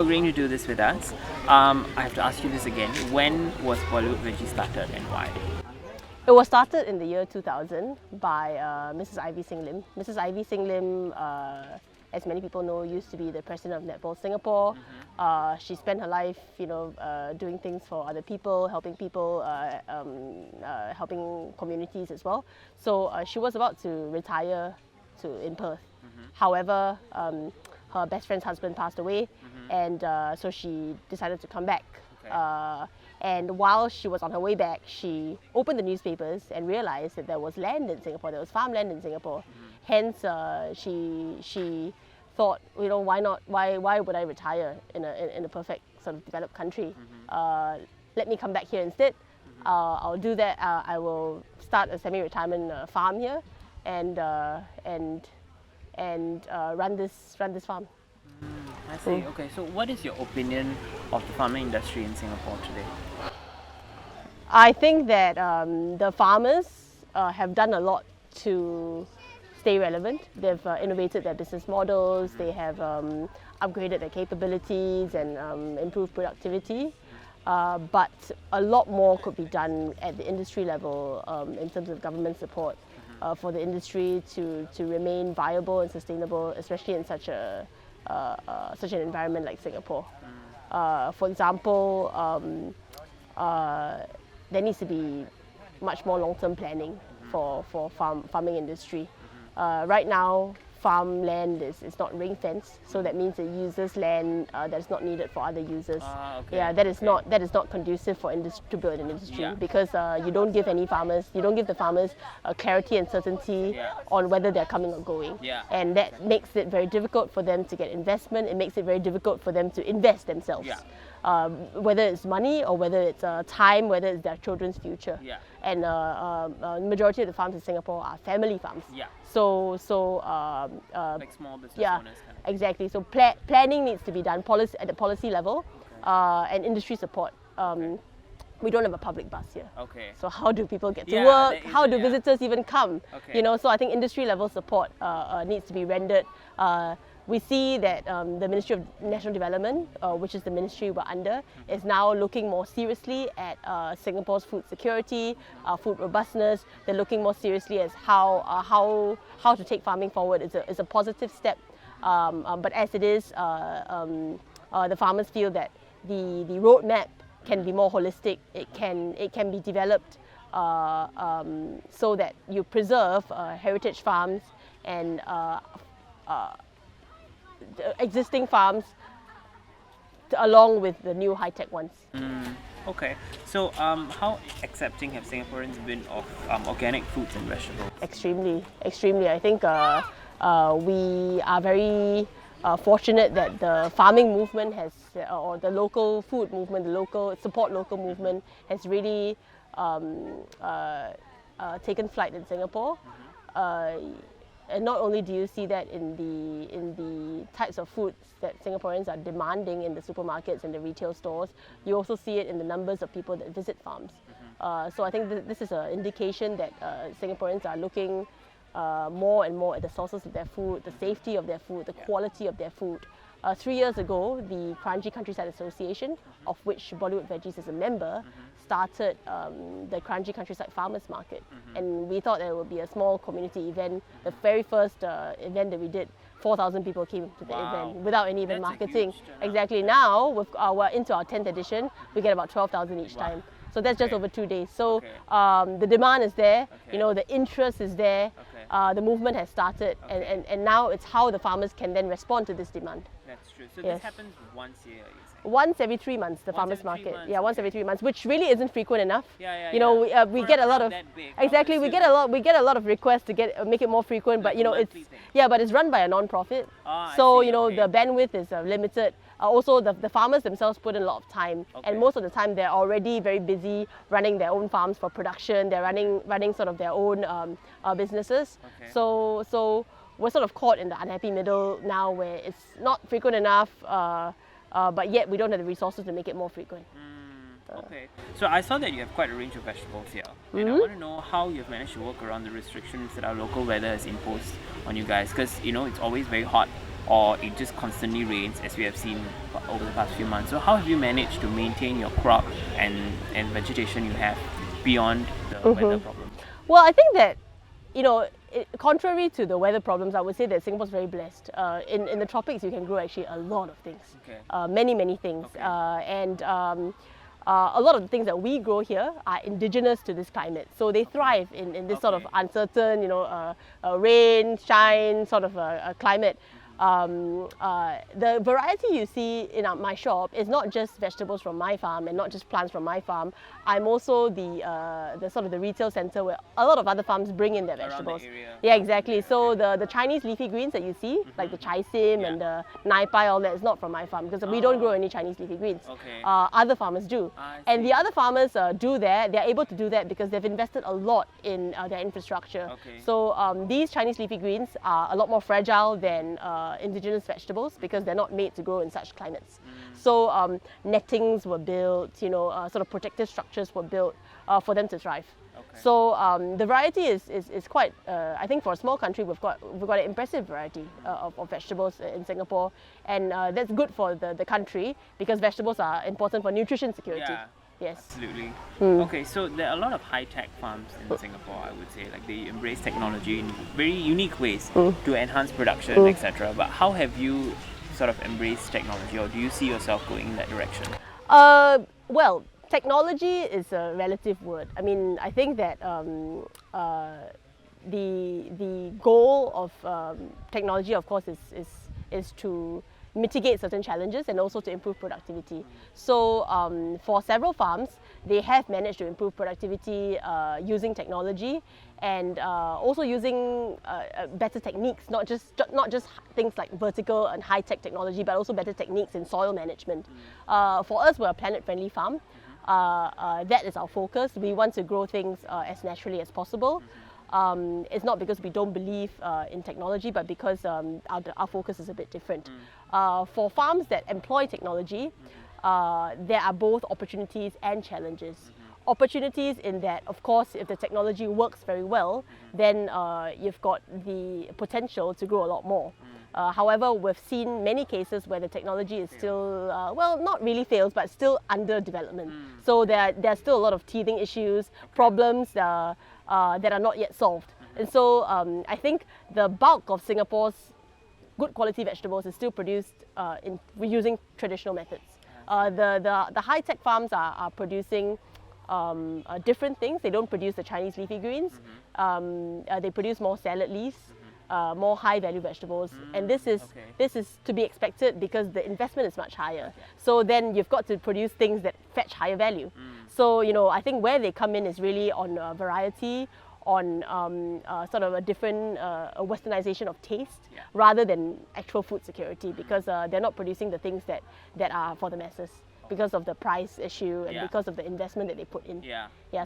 Agreeing to do this with us. I have to ask you this again. When was Bollywood Veggies started and why? It was started in the year 2000 by Mrs. Ivy Singh Lim. Mrs. Ivy Singh Lim, as many people know, used to be the president of Netball Singapore. She spent her life, doing things for other people, helping helping communities as well. So she was about to retire in Perth. However, her best friend's husband passed away, and so she decided to come back. Okay. And while she was on her way back, she opened the newspapers and realized that there was land in Singapore, there was farmland in Singapore. Hence, she thought, why not? Why would I retire in a perfect sort of developed country? Let me come back here instead. I'll do that. I will start a semi-retirement farm here, and run this farm. I see. Okay, so what is your opinion of the farming industry in Singapore today? I think that the farmers have done a lot to stay relevant. They've innovated their business models, they have upgraded their capabilities and improved productivity. But a lot more could be done at the industry level in terms of government support for the industry to remain viable and sustainable, especially in such an environment like Singapore. For example, there needs to be much more long-term planning for farming industry. Right now, farmland is not ring-fenced, so that means it uses land that is not needed for other users. Okay. Yeah, that is not conducive for to build an industry, because you don't give the farmers clarity and certainty on whether they're coming or going. And that makes it very difficult for them to get investment. It makes it very difficult for them to invest themselves. Whether it's money or whether it's time, whether it's their children's future. And majority of the farms in Singapore are family farms. So like small business owners. Kind of. Exactly. So planning needs to be done at the policy level, and industry support. We don't have a public bus here. Okay. So how do people get to work? How do visitors even come? Okay. So I think industry level support needs to be rendered. We see that the Ministry of National Development, which is the ministry we're under, is now looking more seriously at Singapore's food security, food robustness. They're looking more seriously as how to take farming forward. It's a positive step, but as it is, the farmers feel that the roadmap can be more holistic. It can be developed so that you preserve heritage farms and existing farms along with the new high-tech ones. Okay, so how accepting have Singaporeans been of organic fruits and vegetables? Extremely. I think we are very fortunate that the farming movement or the local food movement, the local movement has really taken flight in Singapore. And not only do you see that in the types of foods that Singaporeans are demanding in the supermarkets and the retail stores, you also see it in the numbers of people that visit farms. So I think this is an indication that Singaporeans are looking more and more at the sources of their food, the safety of their food, the quality of their food. 3 years ago, the Kranji Countryside Association, of which Bollywood Veggies is a member, started the Kranji Countryside Farmers Market. And we thought that it would be a small community event. The very first event that we did, 4,000 people came to the event without any even marketing. Exactly. Now, we're into our 10th edition, we get about 12,000 each time. So that's just over 2 days. So the demand is there, the interest is there, the movement has started, and now it's how the farmers can then respond to this demand. That's true. So this happens once a year, you say? Once every 3 months, the farmers market. Once every 3 months, which really isn't frequent enough. We get a lot of we get a lot of requests to make it more frequent, but but it's run by a non-profit, so the bandwidth is limited. Also, the farmers themselves put in a lot of time, and most of the time they're already very busy running their own farms for production. They're running sort of their own businesses. So we're sort of caught in the unhappy middle now, where it's not frequent enough, but yet we don't have the resources to make it more frequent. Okay, so I saw that you have quite a range of vegetables here, and I want to know how you've managed to work around the restrictions that our local weather has imposed on you guys, because it's always very hot or it just constantly rains, as we have seen over the past few months. So how have you managed to maintain your crop and vegetation you have beyond the weather problem? Well, I think that, contrary to the weather problems, I would say that Singapore's very blessed. In the tropics, you can grow actually a lot of things, Okay. many things, Okay. a lot of the things that we grow here are indigenous to this climate. So they thrive in this sort of Okay. uncertain, rain, shine sort of a climate. The variety you see in my shop is not just vegetables from my farm and not just plants from my farm. I'm also the sort of the retail center where a lot of other farms bring in their Around the vegetables. area. Yeah, exactly. So the Chinese leafy greens that you see, like the chai sim and the nai pai, all that is not from my farm because we don't grow any Chinese leafy greens. Okay. Other farmers do. I And see. the other farmers do that. They're able to do that because they've invested a lot in their infrastructure. Okay. So these Chinese leafy greens are a lot more fragile than indigenous vegetables because they're not made to grow in such climates. So nettings were built, sort of protective structures were built for them to thrive. Okay. So the variety is quite, I think for a small country, we've got an impressive variety of vegetables in Singapore, and that's good for the country because vegetables are important for nutrition security. Yeah. Yes. Absolutely. Okay, so there are a lot of high-tech farms in Singapore, I would say. Like they embrace technology in very unique ways to enhance production, etc. But how have you sort of embraced technology, or do you see yourself going in that direction? Well, technology is a relative word. I mean, I think that the goal of technology, of course, is to mitigate certain challenges and also to improve productivity. So for several farms, they have managed to improve productivity using technology and also using better techniques, not just things like vertical and high-tech technology, but also better techniques in soil management. For us, we're a planet-friendly farm. That is our focus. We want to grow things as naturally as possible. It's not because we don't believe in technology, but because our focus is a bit different. For farms that employ technology, there are both opportunities and challenges. Opportunities in that, of course, if the technology works very well, then you've got the potential to grow a lot more. However, we've seen many cases where the technology is still, well, not really fails, but still under development. So there's still a lot of teething issues, problems that are not yet solved. And so I think the bulk of Singapore's good quality vegetables is still produced using traditional methods. The high-tech farms are producing different things. They don't produce the Chinese leafy greens. They produce more salad leaves, more high-value vegetables, and this is to be expected because the investment is much higher. So then you've got to produce things that fetch higher value. So I think where they come in is really on variety, on sort of a different a westernization of taste rather than actual food security, because they're not producing the things that are for the masses because of the price issue and because of the investment that they put in.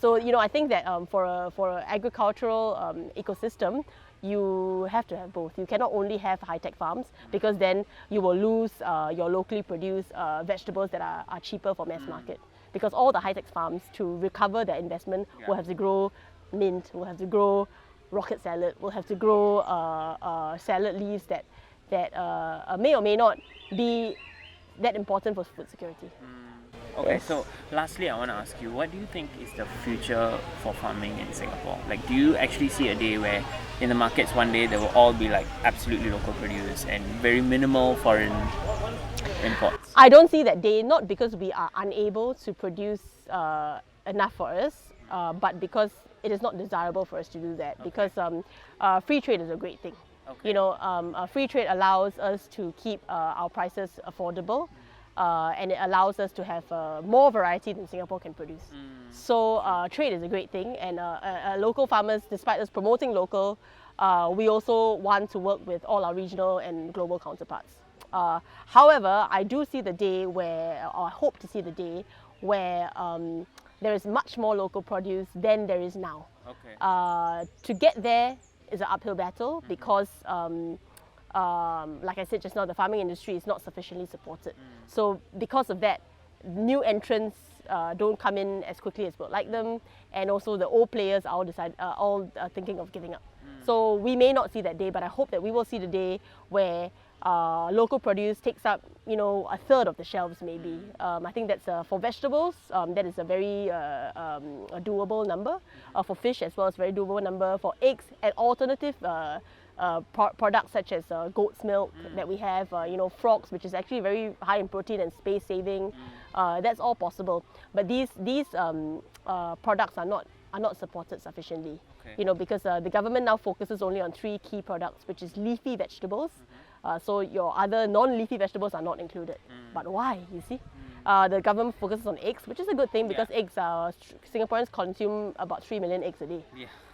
So I think that for an agricultural ecosystem, you have to have both. You cannot only have high-tech farms because then you will lose your locally produced vegetables that are cheaper for mass market, because all the high-tech farms, to recover their investment, will have to grow mint, will have to grow rocket salad, will have to grow salad leaves that may or may not be that important for food security. Okay, so lastly, I want to ask you, what do you think is the future for farming in Singapore? Like, do you actually see a day where in the markets one day there will all be like absolutely local produce and very minimal foreign imports? I don't see that day, not because we are unable to produce enough for us, but because it is not desirable for us to do that. Because free trade is a great thing. Free trade allows us to keep our prices affordable, and it allows us to have more variety than Singapore can produce. So trade is a great thing, and local farmers, despite us promoting local, we also want to work with all our regional and global counterparts. However, I do see the day where, or I hope to see the day where there is much more local produce than there is now. To get there is an uphill battle because, like I said just now, the farming industry is not sufficiently supported. So because of that, new entrants don't come in as quickly as we'd like them, and also the old players are all thinking of giving up. So we may not see that day, but I hope that we will see the day where local produce takes up, you know, a third of the shelves maybe. I think that's for vegetables, that is a very a doable number. For fish as well, it's a very doable number. For eggs and alternative products such as goat's milk that we have, you know, frogs, which is actually very high in protein and space saving. That's all possible. But these products are not supported sufficiently. Okay. You know, because the government now focuses only on 3 key products, which is leafy vegetables. So your other non-leafy vegetables are not included. But why? You see, the government focuses on eggs, which is a good thing because eggs Singaporeans consume about 3 million eggs a day.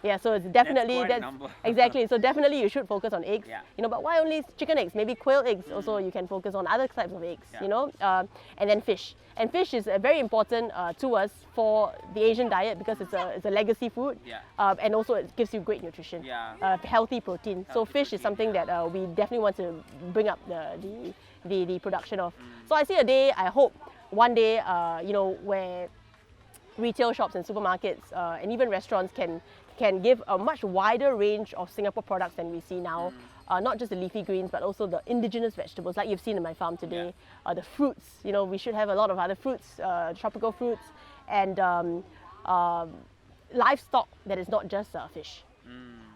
Yeah, so it's definitely that's quite a number. exactly. So definitely you should focus on eggs. Yeah. You know, but why only chicken eggs? Maybe quail eggs. Also, you can focus on other types of eggs. Yeah. You know, and then fish. And fish is very important to us for the Asian diet because it's a legacy food. Yeah. And also it gives you great nutrition. Yeah. Healthy protein. So Healthy fish is protein, something that we definitely want to bring up the production of. So I see a day, I hope one day, you know, where retail shops and supermarkets and even restaurants can give a much wider range of Singapore products than we see now. Not just the leafy greens, but also the indigenous vegetables, like you've seen in my farm today. The fruits, you know, we should have a lot of other fruits, tropical fruits, and livestock that is not just fish.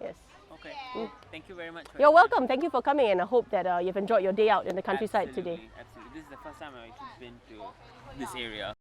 Yes. Okay. Thank you very much. For You're your time. welcome. Thank you for coming, and I hope that you've enjoyed your day out in the countryside today. Absolutely. This is the first time I've actually been to this area.